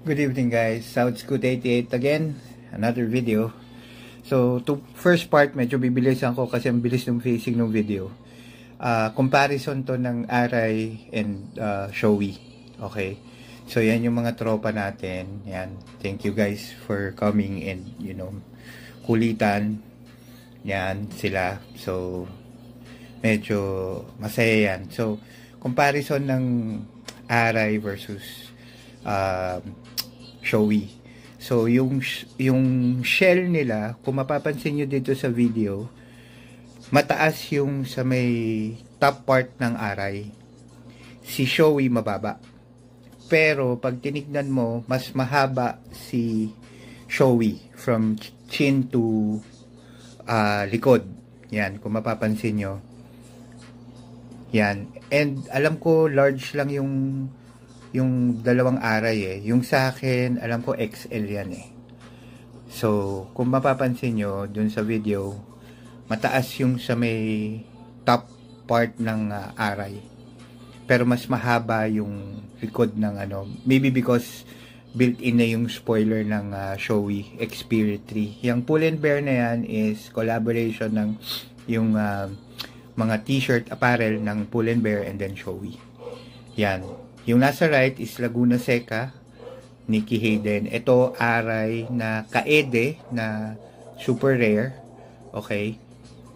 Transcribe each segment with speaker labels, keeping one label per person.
Speaker 1: Good evening guys, Southscoot 88 again, another video. So to first part medyo bibilisan ko kasi ang bilis ng facing ng video. Comparison to ng Aray and Showy. Okay, so yan yung mga tropa natin. Yan, thank you guys for coming and kulitan. Yan sila, so medyo masaya yan. So comparison ng Aray versus Showy. So yung shell nila, kung mapapansin nyo dito sa video, mataas yung sa may top part ng Aray. Si Showy mababa. Pero pag tinignan mo, mas mahaba si Showy from chin to likod. Yan, kung mapapansin nyo. Yan. And alam ko large lang yung dalawang Aray eh. Yung sa akin, alam ko XL yan eh. So, kung mapapansin nyo, dun sa video, mataas yung sa may top part ng Aray. Pero mas mahaba yung likod ng maybe because built-in na yung spoiler ng Showy Xperia 3. Yung Pull and Bear na yan is collaboration ng yung mga t-shirt apparel ng Pull and Bear and then Showy. Yan. Yung nasa right is Laguna Seca, Nicky Hayden. Ito, Aray na kaede na super rare. Okay?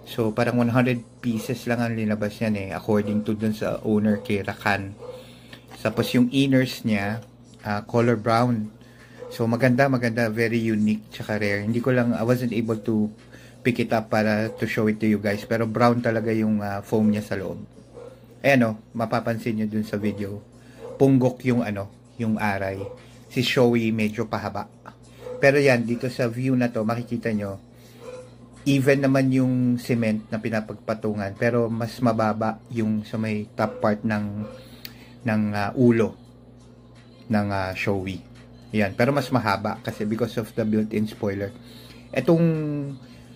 Speaker 1: So, parang 100 pieces lang ang linabas yan eh. According to dun sa owner kay Rakan. Tapos yung inners niya, color brown. So, maganda. Very unique tsaka rare. Hindi ko lang, I wasn't able to pick it up para to show it to you guys. Pero brown talaga yung foam niya sa loob. Ayan o, mapapansin nyo dun sa video. Punggok yung yung Aray. Si Showy medyo pahaba. Pero yan, dito sa view na to, makikita nyo, even naman yung cement na pinapagpatungan, pero mas mababa yung sa may top part ng ulo ng Showy. Yan, pero mas mahaba kasi because of the built-in spoiler. Etong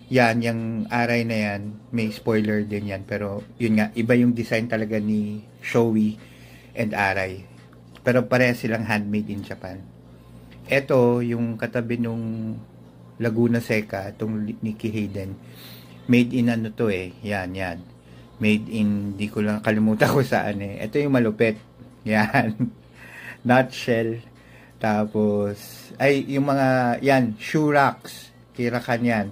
Speaker 1: yan, yung Aray na yan, may spoiler din yan, pero yun nga, iba yung design talaga ni Showy and Aray. Pero parehas silang handmade in Japan. Ito, yung katabi nung Laguna Seca, itong Nicky Hayden. Made in to eh. Yan. Made in, di ko lang kalimutan ko saan eh. Ito yung malupit. Yan. Nutshell. Tapos, yung mga, yan, shoe racks. Kirakan yan.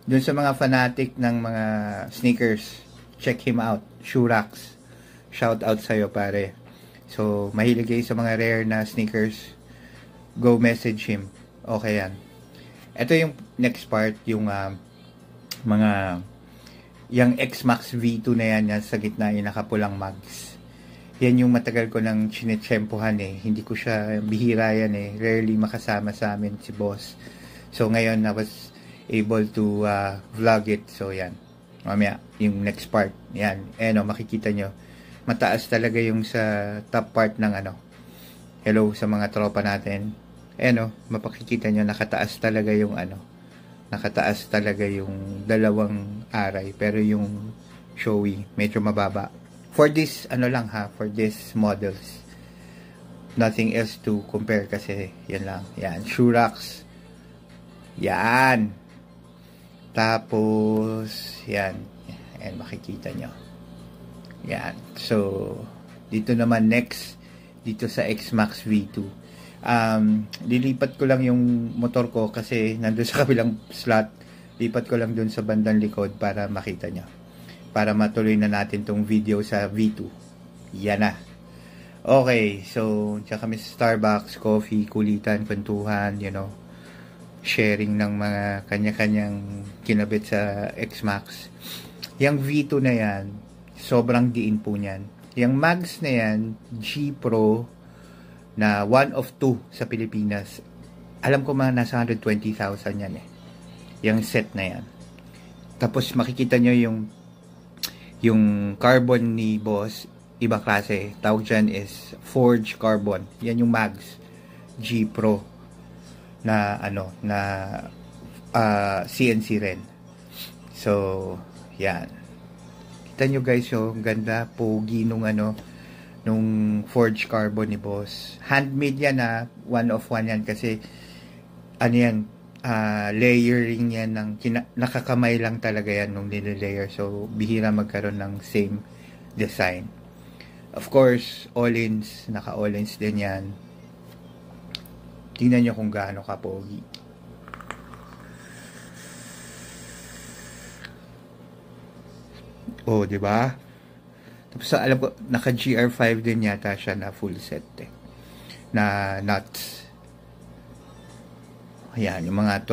Speaker 1: Dun sa mga fanatic ng mga sneakers, check him out. Shoe racks. Shout out sa'yo, pare. So, mahilig kayo sa mga rare na sneakers, go message him. Okay yan. Ito yung next part, yung yung X-Max V2 na yan sa gitna, yung nakapulang mags. Yan yung matagal ko nang chinetsempohan eh. Hindi ko siya, bihira yan eh. Rarely makasama sa amin si boss. So, ngayon, I was able to vlog it. So, yan. Mamaya, yung next part. Yan. Makikita nyo. Mataas talaga yung sa top part ng hello sa mga tropa natin. Mapakikita nyo, nakataas talaga yung nakataas talaga yung dalawang Aray, pero yung Showy medyo mababa. For this, for this models. Nothing else to compare kasi yan lang. Yan, shoe racks. Yan. Tapos, yan. Yan, makikita nyo. Yan. So, dito naman next, dito sa X-Max V2. Lilipat ko lang yung motor ko kasi nandun sa kabilang slot. Lipat ko lang dun sa bandang likod para makita nyo. Para matuloy na natin tong video sa V2. Yan na. Okay. So, diyan kami sa Starbucks, coffee, kulitan, kwentuhan, sharing ng mga kanya-kanyang kinabit sa X-Max. Yung V2 na yan, sobrang diin po niyan. Yung mags na yan, G Pro, na 1 of 2 sa Pilipinas. Alam ko mga nasa 120,000 yan eh. Yung set na yan. Tapos makikita nyo yung carbon ni boss, iba klase. Tawag dyan is Forge Carbon. Yan yung mags, G Pro, na CNC rin. So, yan. Kita nyo guys, ganda, pogi nung nung forged carbon ni boss. Handmade yan na, one of one yan kasi ano yan, layering yan ng nakakamay lang talaga yan nung nililayer. So bihira magkaroon ng same design. Of course, all-ins, naka all-ins din yan. Tingnan nyo kung gaano kapogi. Oh, di ba? Tapos alam ko, naka GR5 din yata siya na full set na nuts. Ayan, yung mga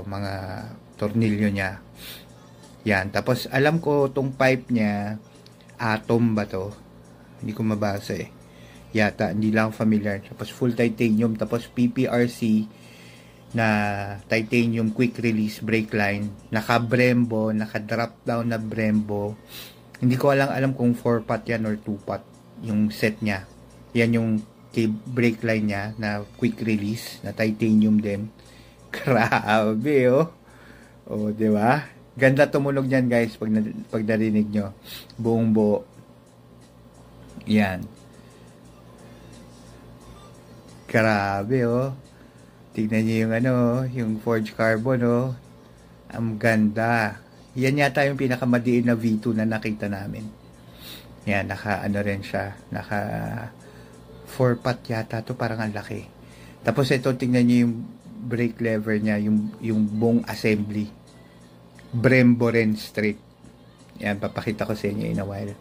Speaker 1: mga tornilyo niya. Yan, tapos alam ko tong pipe niya atom ba to? Hindi ko mabasa Yata, hindi lang familiar. Tapos full titanium, tapos PPRC na titanium quick release brake line, naka Brembo, naka drop down na Brembo. Hindi ko alam kung 4-pot yan or 2-pot yung set niya. Yan yung brake line niya na quick release na titanium din. Grabe oh, di ba? Ganda tumunog niyan guys pag narinig nyo. Buong buo. Yan. Grabe Tignan niyo yung yung forged carbon Ang ganda. Yan yata yung pinakamadiin na V2 na nakita namin. Yan, naka rin siya. Naka 4-pot yata to, parang ang laki. Tapos ito, tingnan niyo yung brake lever niya, yung buong assembly. Brembo rin straight. Yan, papakita ko sa inyo in a while.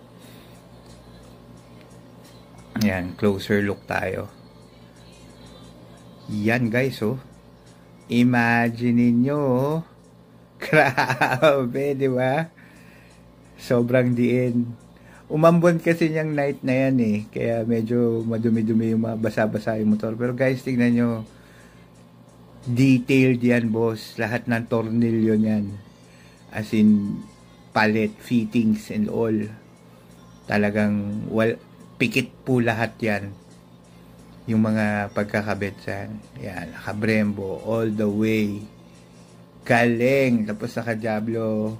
Speaker 1: Yan, closer look tayo. Yan guys Imagine niyo Grabe, di ba? Sobrang diin. Umambon kasi niyang night na yan kaya medyo madumi-dumi yung mga basa-basa yung motor. Pero guys, tingnan nyo. Detailed yan, boss. Lahat ng tornilyo niyan. As in, pallet, fittings, and all. Talagang, pikit po lahat yan. Yung mga pagkakabit yan. Yan, naka-Brembo, all the way. Galing. Tapos naka Diablo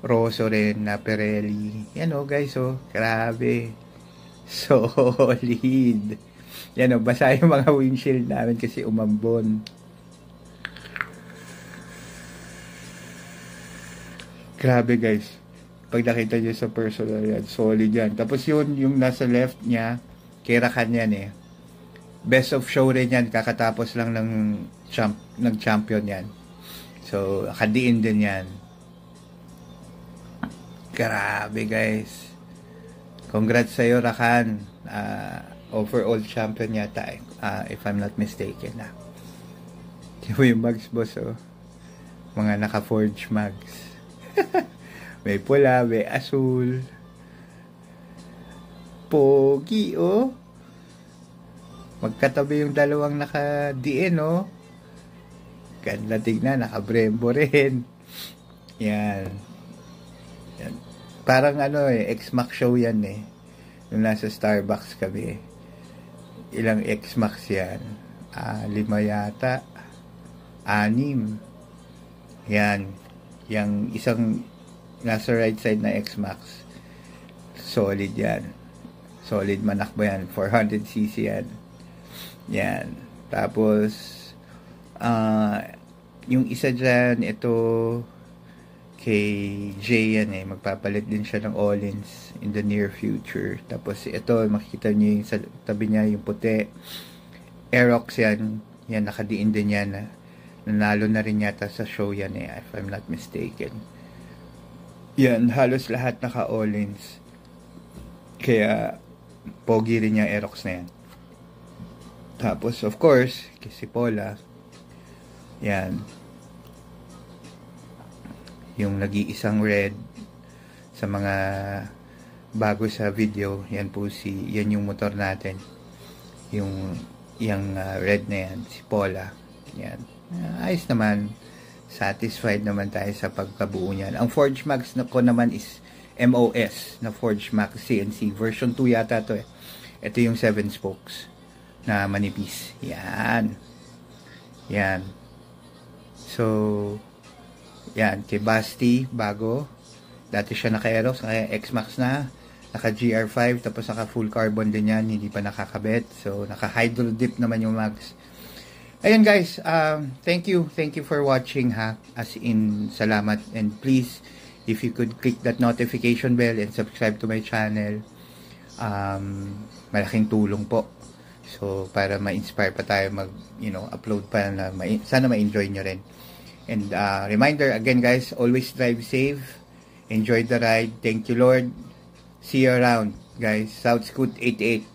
Speaker 1: Rosso rin na Pirelli. Yan guys grabe. Solid. Yan basa yung mga windshield namin kasi umambon. Grabe guys. Pag nakita nyo sa personal yan, solid yan. Tapos yung nasa left niya, Kerakan yan Best of show rin yan. Kakatapos lang ng champion yan. So, nakadiin din yan. Grabe guys. Congrats sa'yo, Rakan. Overall champion yata if I'm not mistaken Ito yung mugs, boss Mga naka-forge mugs. May pula, may asul. Pogi Magkatabi yung dalawang naka-DN Ganda tignan, naka-Brembo rin. Yan. Parang X-Max show yan Nung nasa Starbucks kami. Ilang X-Max yan? 5 yata. 6. Yan. Yang isang nasa right side na X-Max. Solid yan. Solid manakbo yan. 400cc yan. Yan. Tapos, yung isa dyan, ito, kay Jay yan magpapalit din siya ng all-ins in the near future. Tapos ito, makikita nyo yung sa tabi niya, yung puti. Aerox yan. Yan, nakadiin din yan. Nanalo na rin yata sa show yan if I'm not mistaken. Yan, halos lahat naka all-ins. Kaya, pogi rin yung Aerox na yan. Tapos, of course, si Paula, yan. Yung nag-iisang red sa mga bago sa video, yan yung motor natin. Yung red na yan, si Paula. Yan. Ayos naman. Satisfied naman tayo sa pagkabuo niyan. Ang Forge Max ko naman is MOS na Forge Max CNC. Version 2 yata to Ito yung 7 spokes na manipis. Yan. Yan. So, yan. Kay Basti, bago. Dati siya naka-Aerox, X-Max na. naka GR5, tapos naka full carbon din yan, hindi pa nakakabit. So, naka hydro dip naman yung mags. Ayun guys, thank you for watching ha, as in salamat, and please, if you could click that notification bell and subscribe to my channel, malaking tulong po. So, para ma-inspire pa tayo upload pa na sana ma-enjoy nyo rin. And reminder again guys, always drive safe, enjoy the ride, thank you Lord, see you around guys. South Scoot 88.